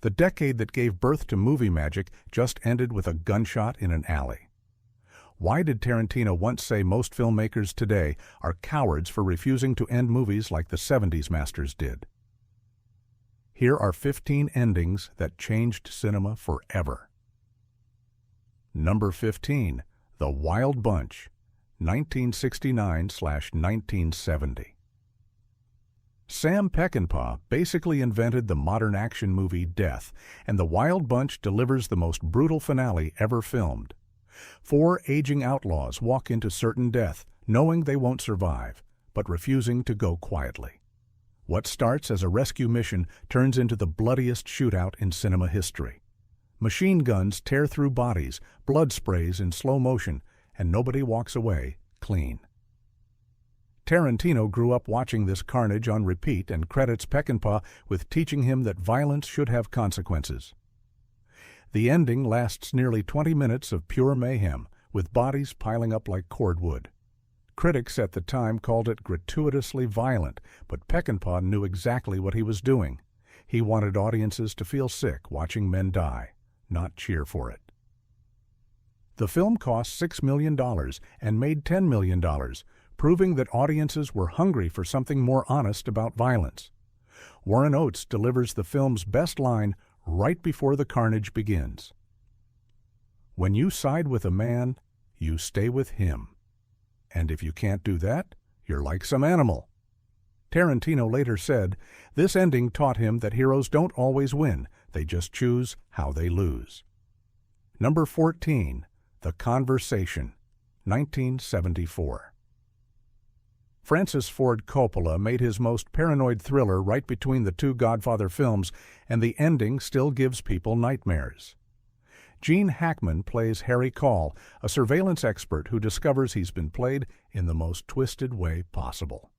The decade that gave birth to movie magic just ended with a gunshot in an alley. Why did Tarantino once say most filmmakers today are cowards for refusing to end movies like the '70s masters did? Here are 15 endings that changed cinema forever. Number 15. The Wild Bunch, 1969/1970. Sam Peckinpah basically invented the modern action movie Death, and The Wild Bunch delivers the most brutal finale ever filmed. 4 aging outlaws walk into certain death, knowing they won't survive, but refusing to go quietly. What starts as a rescue mission turns into the bloodiest shootout in cinema history. Machine guns tear through bodies, blood sprays in slow motion, and nobody walks away clean. Tarantino grew up watching this carnage on repeat and credits Peckinpah with teaching him that violence should have consequences. The ending lasts nearly 20 minutes of pure mayhem, with bodies piling up like cordwood. Critics at the time called it gratuitously violent, but Peckinpah knew exactly what he was doing. He wanted audiences to feel sick watching men die, not cheer for it. The film cost $6 million and made $10 million, proving that audiences were hungry for something more honest about violence. Warren Oates delivers the film's best line right before the carnage begins. "When you side with a man, you stay with him. And if you can't do that, you're like some animal." Tarantino later said, "This ending taught him that heroes don't always win, they just choose how they lose." Number 14. The Conversation, 1974. Francis Ford Coppola made his most paranoid thriller right between the 2 Godfather films, and the ending still gives people nightmares. Gene Hackman plays Harry Caul, a surveillance expert who discovers he's been played in the most twisted way possible.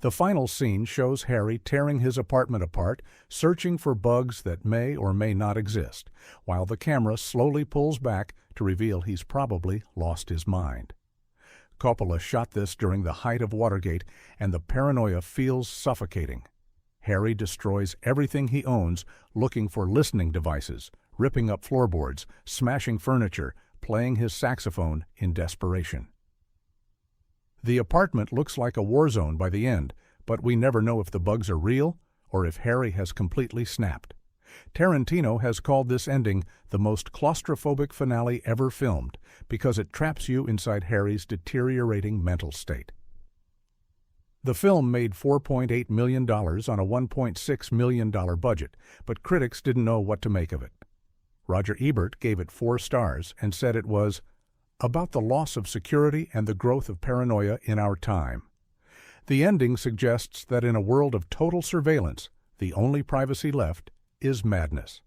The final scene shows Harry tearing his apartment apart, searching for bugs that may or may not exist, while the camera slowly pulls back to reveal he's probably lost his mind. Coppola shot this during the height of Watergate, and the paranoia feels suffocating. Harry destroys everything he owns, looking for listening devices, ripping up floorboards, smashing furniture, playing his saxophone in desperation. The apartment looks like a war zone by the end, but we never know if the bugs are real or if Harry has completely snapped. Tarantino has called this ending the most claustrophobic finale ever filmed because it traps you inside Harry's deteriorating mental state. The film made $4.8 million on a $1.6 million budget, but critics didn't know what to make of it. Roger Ebert gave it 4 stars and said it was about the loss of security and the growth of paranoia in our time. The ending suggests that in a world of total surveillance, the only privacy left is madness.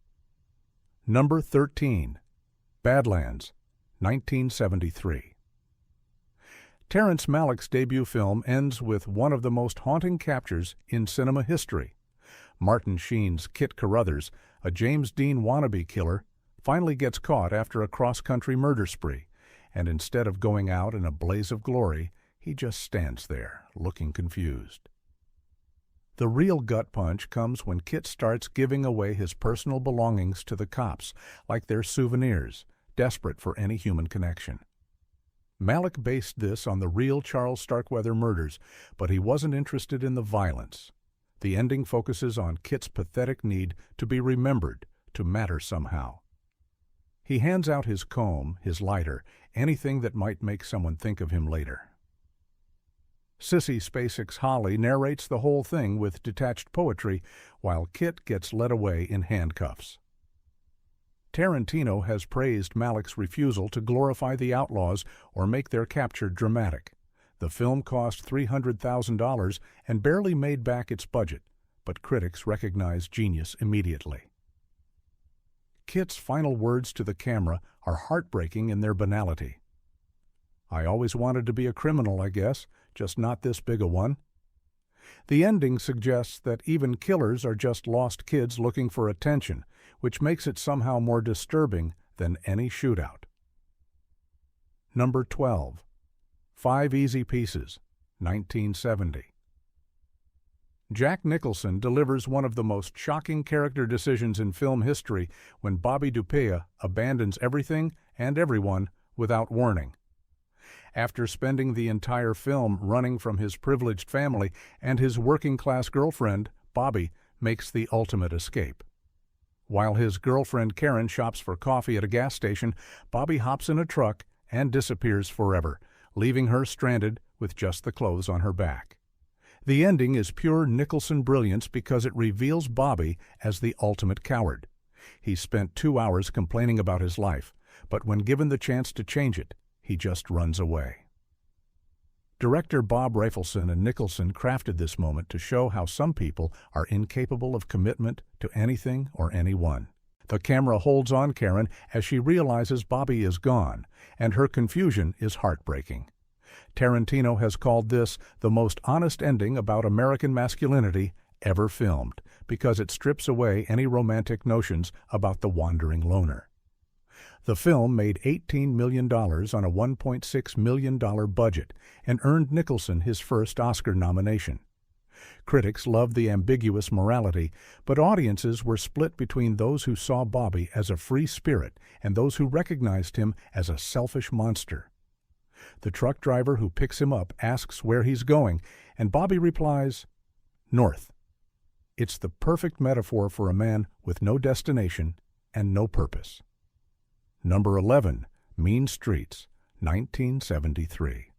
Number 13. Badlands, 1973. Terrence Malick's debut film ends with one of the most haunting captures in cinema history. Martin Sheen's Kit Carruthers, a James Dean wannabe killer, finally gets caught after a cross-country murder spree, and instead of going out in a blaze of glory, he just stands there, looking confused. The real gut punch comes when Kit starts giving away his personal belongings to the cops, like they're souvenirs, desperate for any human connection. Malick based this on the real Charles Starkweather murders, but he wasn't interested in the violence. The ending focuses on Kit's pathetic need to be remembered, to matter somehow. He hands out his comb, his lighter, anything that might make someone think of him later. Sissy Spacek's Holly narrates the whole thing with detached poetry, while Kit gets led away in handcuffs. Tarantino has praised Malick's refusal to glorify the outlaws or make their capture dramatic. The film cost $300,000 and barely made back its budget, but critics recognize genius immediately. Kit's final words to the camera are heartbreaking in their banality. "I always wanted to be a criminal, I guess, just not this big a one." The ending suggests that even killers are just lost kids looking for attention, which makes it somehow more disturbing than any shootout. Number 12. 5 Easy Pieces, 1970. Jack Nicholson delivers one of the most shocking character decisions in film history when Bobby Dupea abandons everything and everyone without warning. After spending the entire film running from his privileged family and his working-class girlfriend, Bobby makes the ultimate escape. While his girlfriend Karen shops for coffee at a gas station, Bobby hops in a truck and disappears forever, leaving her stranded with just the clothes on her back. The ending is pure Nicholson brilliance because it reveals Bobby as the ultimate coward. He spent 2 hours complaining about his life, but when given the chance to change it, he just runs away. Director Bob Rafelson and Nicholson crafted this moment to show how some people are incapable of commitment to anything or anyone. The camera holds on Karen as she realizes Bobby is gone, and her confusion is heartbreaking. Tarantino has called this the most honest ending about American masculinity ever filmed, because it strips away any romantic notions about the wandering loner. The film made $18 million on a $1.6 million budget and earned Nicholson his first Oscar nomination. Critics loved the ambiguous morality, but audiences were split between those who saw Bobby as a free spirit and those who recognized him as a selfish monster. The truck driver who picks him up asks where he's going, and Bobby replies, "North." It's the perfect metaphor for a man with no destination and no purpose. Number 11, Mean Streets, 1973.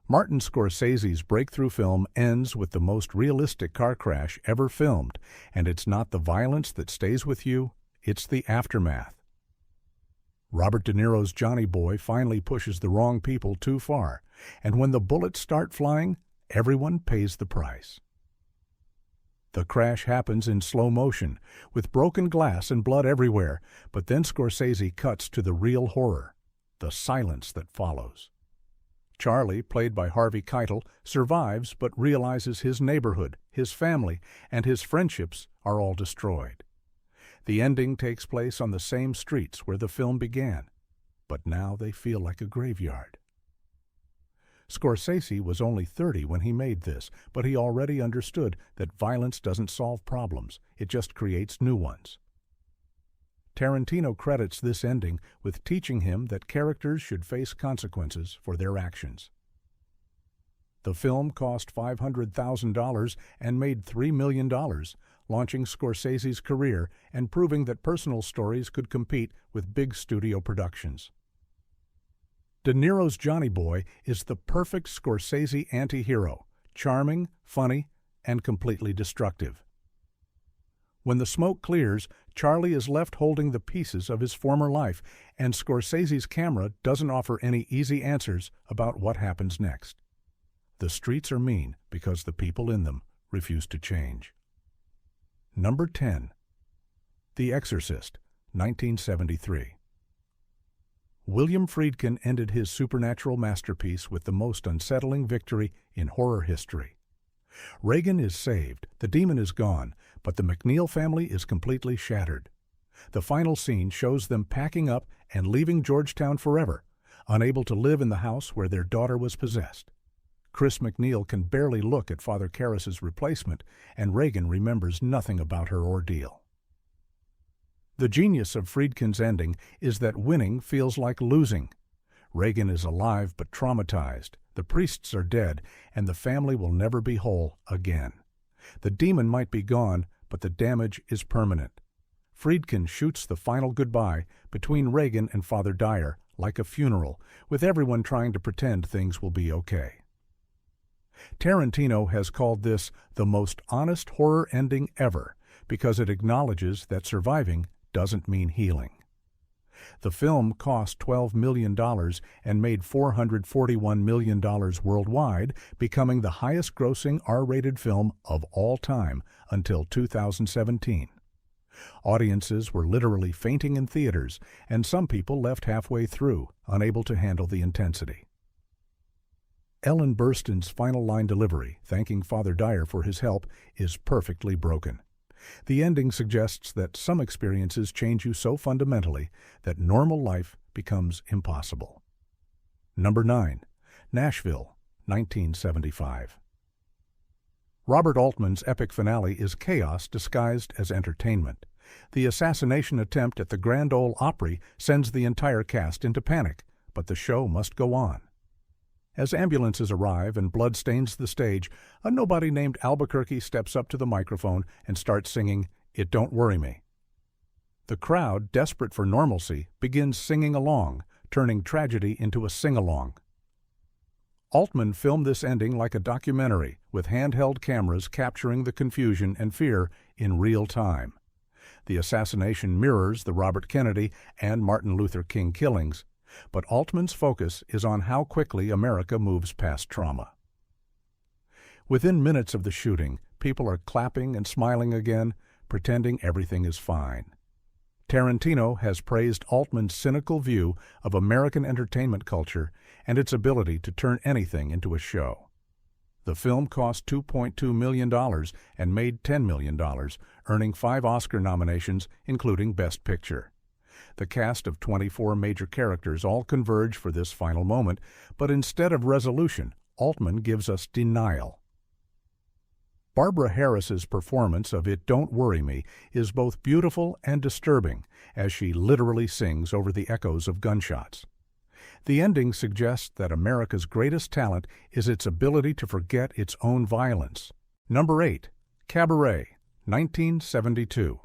Martin Scorsese's breakthrough film ends with the most realistic car crash ever filmed, and it's not the violence that stays with you, it's the aftermath. Robert De Niro's Johnny Boy finally pushes the wrong people too far, and when the bullets start flying, everyone pays the price. The crash happens in slow motion, with broken glass and blood everywhere, but then Scorsese cuts to the real horror, the silence that follows. Charlie, played by Harvey Keitel, survives but realizes his neighborhood, his family, and his friendships are all destroyed. The ending takes place on the same streets where the film began, but now they feel like a graveyard. Scorsese was only 30 when he made this, but he already understood that violence doesn't solve problems, it just creates new ones. Tarantino credits this ending with teaching him that characters should face consequences for their actions. The film cost $500,000 and made $3 million, launching Scorsese's career and proving that personal stories could compete with big studio productions. De Niro's Johnny Boy is the perfect Scorsese anti-hero, charming, funny, and completely destructive. When the smoke clears, Charlie is left holding the pieces of his former life, and Scorsese's camera doesn't offer any easy answers about what happens next. The streets are mean because the people in them refuse to change. Number 10. The Exorcist, 1973. William Friedkin ended his supernatural masterpiece with the most unsettling victory in horror history. Reagan is saved, the demon is gone, but the McNeil family is completely shattered. The final scene shows them packing up and leaving Georgetown forever, unable to live in the house where their daughter was possessed. Chris McNeil can barely look at Father Karras's replacement, and Reagan remembers nothing about her ordeal. The genius of Friedkin's ending is that winning feels like losing. Reagan is alive but traumatized, the priests are dead, and the family will never be whole again. The demon might be gone, but the damage is permanent. Friedkin shoots the final goodbye between Reagan and Father Dyer like a funeral, with everyone trying to pretend things will be okay. Tarantino has called this the most honest horror ending ever because it acknowledges that surviving doesn't mean healing. The film cost $12 million and made $441 million worldwide, becoming the highest-grossing R-rated film of all time until 2017. Audiences were literally fainting in theaters, and some people left halfway through, unable to handle the intensity. Ellen Burstyn's final line delivery, thanking Father Dyer for his help, is perfectly broken. The ending suggests that some experiences change you so fundamentally that normal life becomes impossible. Number 9. Nashville, 1975. Robert Altman's epic finale is chaos disguised as entertainment. The assassination attempt at the Grand Ole Opry sends the entire cast into panic, but the show must go on. As ambulances arrive and blood stains the stage, a nobody named Albuquerque steps up to the microphone and starts singing, "It Don't Worry Me." The crowd, desperate for normalcy, begins singing along, turning tragedy into a sing-along. Altman filmed this ending like a documentary, with handheld cameras capturing the confusion and fear in real time. The assassination mirrors the Robert Kennedy and Martin Luther King killings, but Altman's focus is on how quickly America moves past trauma. Within minutes of the shooting, people are clapping and smiling again, pretending everything is fine. Tarantino has praised Altman's cynical view of American entertainment culture and its ability to turn anything into a show. The film cost $2.2 million and made $10 million, earning 5 Oscar nominations, including Best Picture. The cast of 24 major characters all converge for this final moment, but instead of resolution, Altman gives us denial. Barbara Harris's performance of It Don't Worry Me is both beautiful and disturbing, as she literally sings over the echoes of gunshots. The ending suggests that America's greatest talent is its ability to forget its own violence. Number 8. Cabaret, 1972.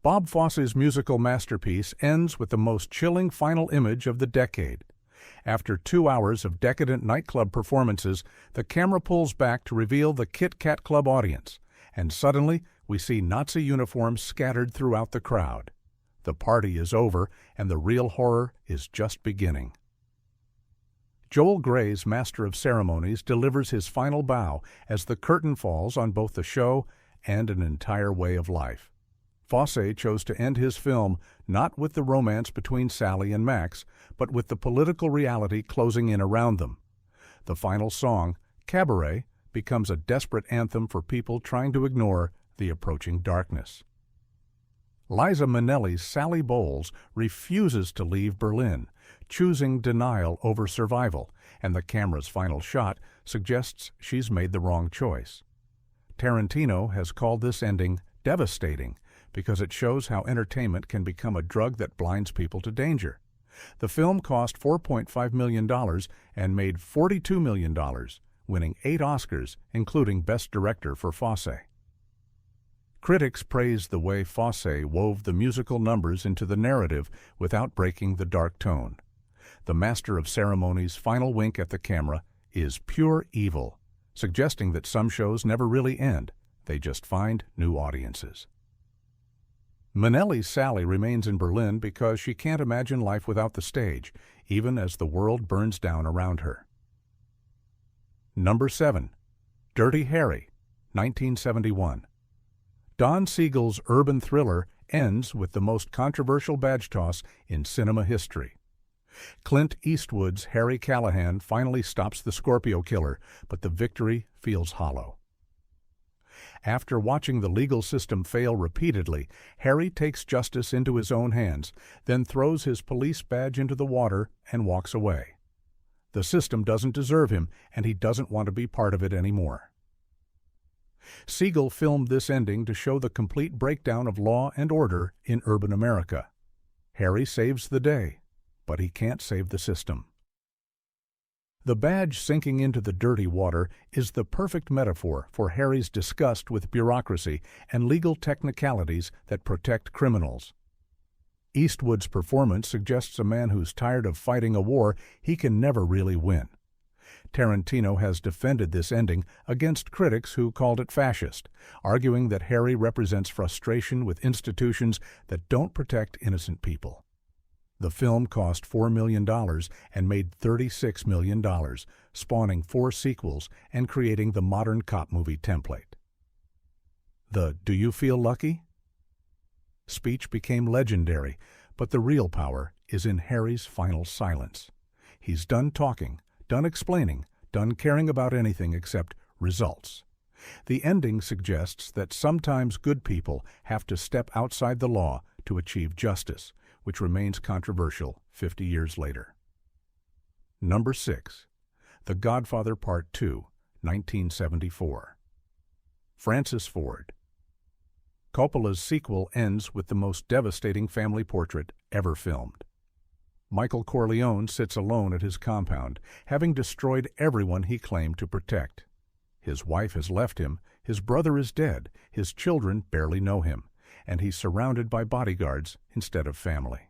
Bob Fosse's musical masterpiece ends with the most chilling final image of the decade. After 2 hours of decadent nightclub performances, the camera pulls back to reveal the Kit Kat Club audience, and suddenly we see Nazi uniforms scattered throughout the crowd. The party is over, and the real horror is just beginning. Joel Grey's Master of Ceremonies delivers his final bow as the curtain falls on both the show and an entire way of life. Fosse chose to end his film not with the romance between Sally and Max, but with the political reality closing in around them. The final song, Cabaret, becomes a desperate anthem for people trying to ignore the approaching darkness. Liza Minnelli's Sally Bowles refuses to leave Berlin, choosing denial over survival, and the camera's final shot suggests she's made the wrong choice. Tarantino has called this ending devastating, because it shows how entertainment can become a drug that blinds people to danger. The film cost $4.5 million and made $42 million, winning 8 Oscars, including Best Director for Fosse. Critics praised the way Fosse wove the musical numbers into the narrative without breaking the dark tone. The Master of Ceremonies' final wink at the camera is pure evil, suggesting that some shows never really end, they just find new audiences. Minnelli's Sally remains in Berlin because she can't imagine life without the stage, even as the world burns down around her. Number 7. Dirty Harry, 1971. Don Siegel's urban thriller ends with the most controversial badge toss in cinema history. Clint Eastwood's Harry Callahan finally stops the Scorpio killer, but the victory feels hollow. After watching the legal system fail repeatedly, Harry takes justice into his own hands, then throws his police badge into the water and walks away. The system doesn't deserve him, and he doesn't want to be part of it anymore. Siegel filmed this ending to show the complete breakdown of law and order in urban America. Harry saves the day, but he can't save the system. The badge sinking into the dirty water is the perfect metaphor for Harry's disgust with bureaucracy and legal technicalities that protect criminals. Eastwood's performance suggests a man who's tired of fighting a war he can never really win. Tarantino has defended this ending against critics who called it fascist, arguing that Harry represents frustration with institutions that don't protect innocent people. The film cost $4 million and made $36 million, spawning 4 sequels and creating the modern cop movie template. The "Do you feel lucky?" speech became legendary, but the real power is in Harry's final silence. He's done talking, done explaining, done caring about anything except results. The ending suggests that sometimes good people have to step outside the law to achieve justice, which remains controversial 50 years later. Number 6. The Godfather Part 2, 1974. Francis Ford. Coppola's sequel ends with the most devastating family portrait ever filmed. Michael Corleone sits alone at his compound, having destroyed everyone he claimed to protect. His wife has left him, his brother is dead, his children barely know him, and he's surrounded by bodyguards instead of family.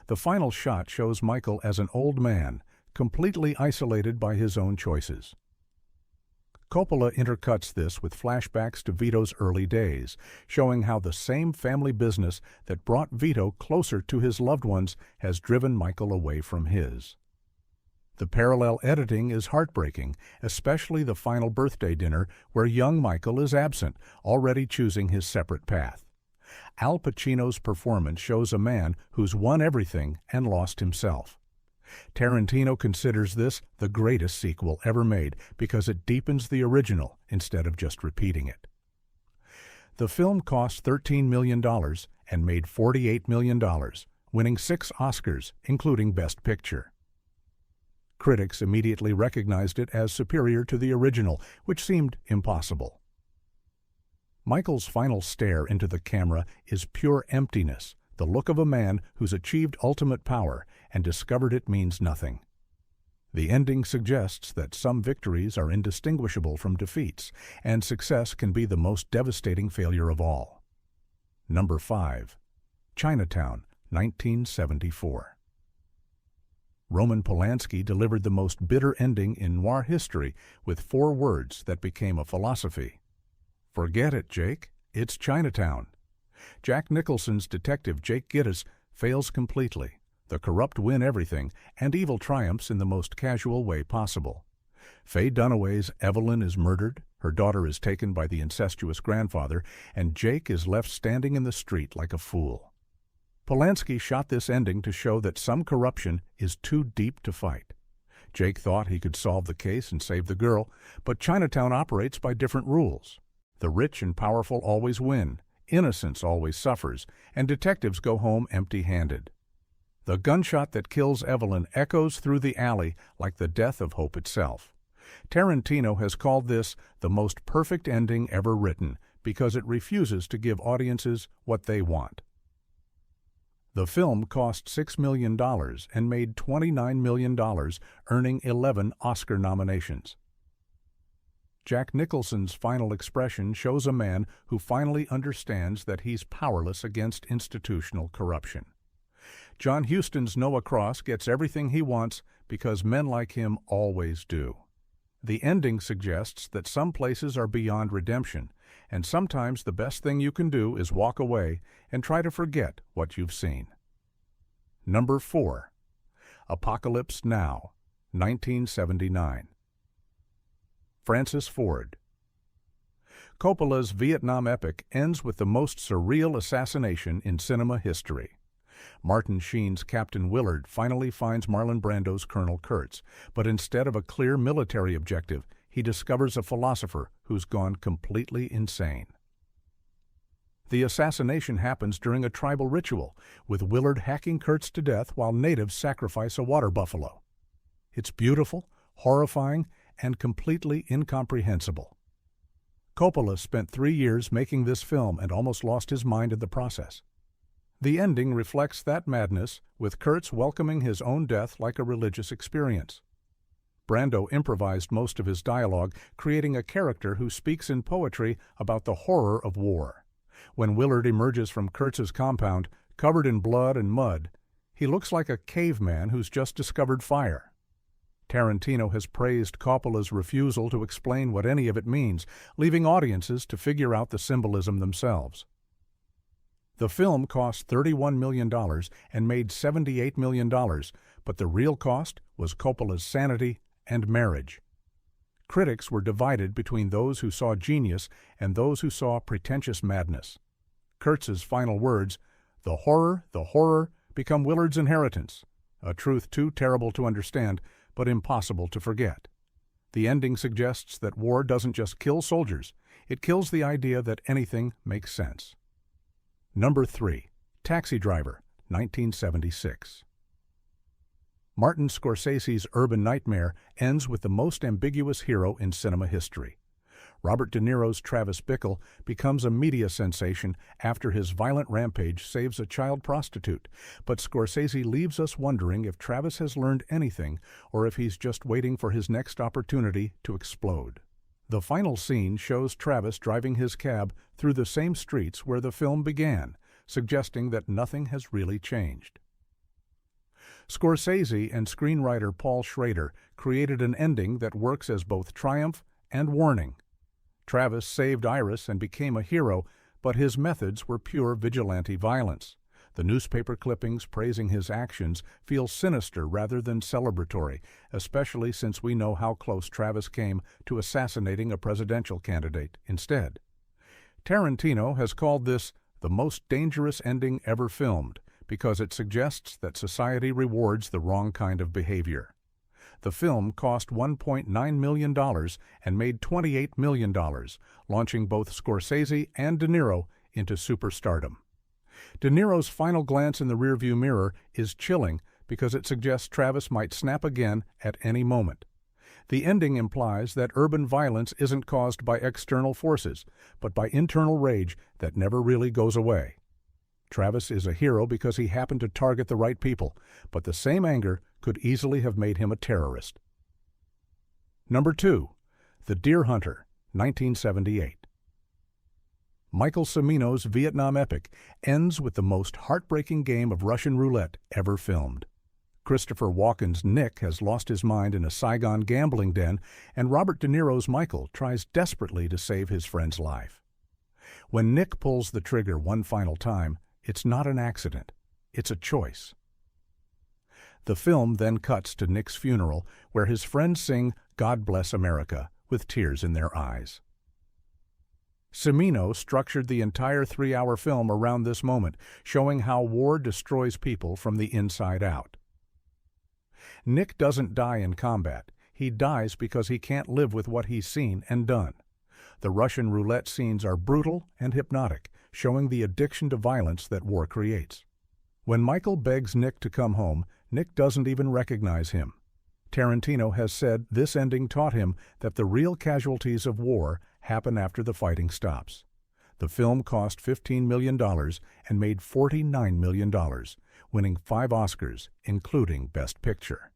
The final shot shows Michael as an old man, completely isolated by his own choices. Coppola intercuts this with flashbacks to Vito's early days, showing how the same family business that brought Vito closer to his loved ones has driven Michael away from his. The parallel editing is heartbreaking, especially the final birthday dinner where young Michael is absent, already choosing his separate path. Al Pacino's performance shows a man who's won everything and lost himself. Tarantino considers this the greatest sequel ever made because it deepens the original instead of just repeating it. The film cost $13 million and made $48 million, winning 6 Oscars, including Best Picture. Critics immediately recognized it as superior to the original, which seemed impossible. Michael's final stare into the camera is pure emptiness, the look of a man who's achieved ultimate power and discovered it means nothing. The ending suggests that some victories are indistinguishable from defeats, and success can be the most devastating failure of all. Number 5. Chinatown, 1974. Roman Polanski delivered the most bitter ending in noir history with 4 words that became a philosophy. Forget it, Jake. It's Chinatown. Jack Nicholson's detective Jake Gittes fails completely. The corrupt win everything, and evil triumphs in the most casual way possible. Faye Dunaway's Evelyn is murdered, her daughter is taken by the incestuous grandfather, and Jake is left standing in the street like a fool. Polanski shot this ending to show that some corruption is too deep to fight. Jake thought he could solve the case and save the girl, but Chinatown operates by different rules. The rich and powerful always win, innocence always suffers, and detectives go home empty-handed. The gunshot that kills Evelyn echoes through the alley like the death of hope itself. Tarantino has called this the most perfect ending ever written because it refuses to give audiences what they want. The film cost $6 million and made $29 million, earning 11 Oscar nominations. Jack Nicholson's final expression shows a man who finally understands that he's powerless against institutional corruption. John Huston's Noah Cross gets everything he wants because men like him always do. The ending suggests that some places are beyond redemption, and sometimes the best thing you can do is walk away and try to forget what you've seen. Number 4. Apocalypse Now, 1979. Francis Ford. Coppola's Vietnam epic ends with the most surreal assassination in cinema history. Martin Sheen's Captain Willard finally finds Marlon Brando's Colonel Kurtz, but instead of a clear military objective, he discovers a philosopher who's gone completely insane. The assassination happens during a tribal ritual, with Willard hacking Kurtz to death while natives sacrifice a water buffalo. It's beautiful, horrifying, and completely incomprehensible. Coppola spent 3 years making this film and almost lost his mind in the process. The ending reflects that madness, with Kurtz welcoming his own death like a religious experience. Brando improvised most of his dialogue, creating a character who speaks in poetry about the horror of war. When Willard emerges from Kurtz's compound, covered in blood and mud, he looks like a caveman who's just discovered fire. Tarantino has praised Coppola's refusal to explain what any of it means, leaving audiences to figure out the symbolism themselves. The film cost $31 million and made $78 million, but the real cost was Coppola's sanity and marriage. Critics were divided between those who saw genius and those who saw pretentious madness. Kurtz's final words, the horror, become Willard's inheritance, a truth too terrible to understand, but impossible to forget. The ending suggests that war doesn't just kill soldiers, it kills the idea that anything makes sense. Number 3. Taxi Driver, 1976. Martin Scorsese's urban nightmare ends with the most ambiguous hero in cinema history. Robert De Niro's Travis Bickle becomes a media sensation after his violent rampage saves a child prostitute, but Scorsese leaves us wondering if Travis has learned anything or if he's just waiting for his next opportunity to explode. The final scene shows Travis driving his cab through the same streets where the film began, suggesting that nothing has really changed. Scorsese and screenwriter Paul Schrader created an ending that works as both triumph and warning. Travis saved Iris and became a hero, but his methods were pure vigilante violence. The newspaper clippings praising his actions feel sinister rather than celebratory, especially since we know how close Travis came to assassinating a presidential candidate instead. Tarantino has called this the most dangerous ending ever filmed because it suggests that society rewards the wrong kind of behavior. The film cost $1.9 million and made $28 million, launching both Scorsese and De Niro into superstardom. De Niro's final glance in the rearview mirror is chilling because it suggests Travis might snap again at any moment. The ending implies that urban violence isn't caused by external forces, but by internal rage that never really goes away. Travis is a hero because he happened to target the right people, but the same anger could easily have made him a terrorist. Number 2. The Deer Hunter, 1978. Michael Cimino's Vietnam epic ends with the most heartbreaking game of Russian roulette ever filmed. Christopher Walken's Nick has lost his mind in a Saigon gambling den, and Robert De Niro's Michael tries desperately to save his friend's life. When Nick pulls the trigger one final time, it's not an accident, it's a choice. The film then cuts to Nick's funeral, where his friends sing "God Bless America" with tears in their eyes. Cimino structured the entire 3-hour film around this moment, showing how war destroys people from the inside out. Nick doesn't die in combat. He dies because he can't live with what he's seen and done. The Russian roulette scenes are brutal and hypnotic, showing the addiction to violence that war creates. When Michael begs Nick to come home, Nick doesn't even recognize him. Tarantino has said this ending taught him that the real casualties of war happen after the fighting stops. The film cost $15 million and made $49 million, winning 5 Oscars, including Best Picture.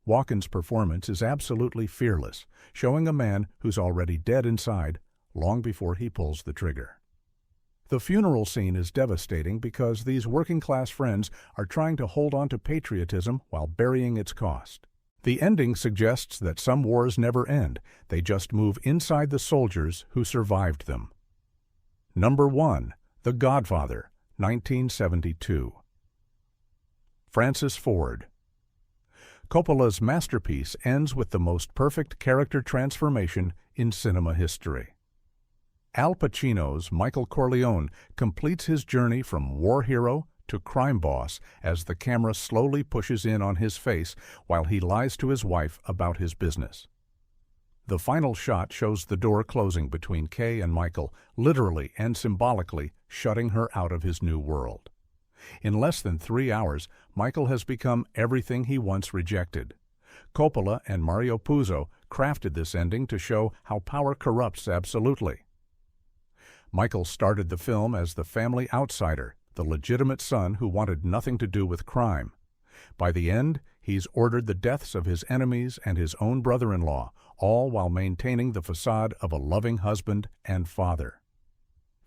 Walken's performance is absolutely fearless, showing a man who's already dead inside long before he pulls the trigger. The funeral scene is devastating because these working-class friends are trying to hold on to patriotism while burying its cost. The ending suggests that some wars never end, they just move inside the soldiers who survived them. Number 1. The Godfather, 1972. Francis Ford. Coppola's masterpiece ends with the most perfect character transformation in cinema history. Al Pacino's Michael Corleone completes his journey from war hero to crime boss as the camera slowly pushes in on his face while he lies to his wife about his business. The final shot shows the door closing between Kay and Michael, literally and symbolically shutting her out of his new world. In less than 3 hours, Michael has become everything he once rejected. Coppola and Mario Puzo crafted this ending to show how power corrupts absolutely. Michael started the film as the family outsider, the legitimate son who wanted nothing to do with crime. By the end, he's ordered the deaths of his enemies and his own brother-in-law, all while maintaining the facade of a loving husband and father.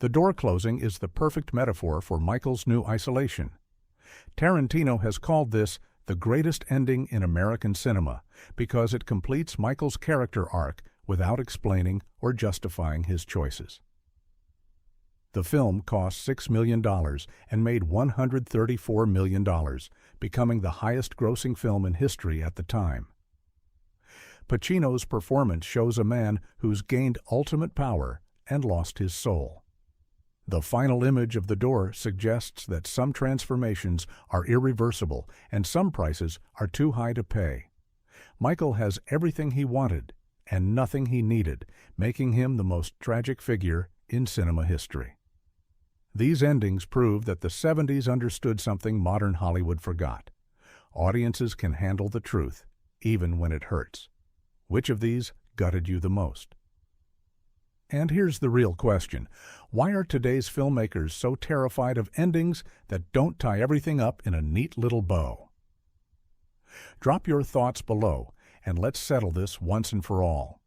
The door closing is the perfect metaphor for Michael's new isolation. Tarantino has called this the greatest ending in American cinema because it completes Michael's character arc without explaining or justifying his choices. The film cost $6 million and made $134 million, becoming the highest-grossing film in history at the time. Pacino's performance shows a man who's gained ultimate power and lost his soul. The final image of the door suggests that some transformations are irreversible and some prices are too high to pay. Michael has everything he wanted and nothing he needed, making him the most tragic figure in cinema history. These endings prove that the 70s understood something modern Hollywood forgot. Audiences can handle the truth, even when it hurts. Which of these gutted you the most? And here's the real question. Why are today's filmmakers so terrified of endings that don't tie everything up in a neat little bow? Drop your thoughts below, and let's settle this once and for all.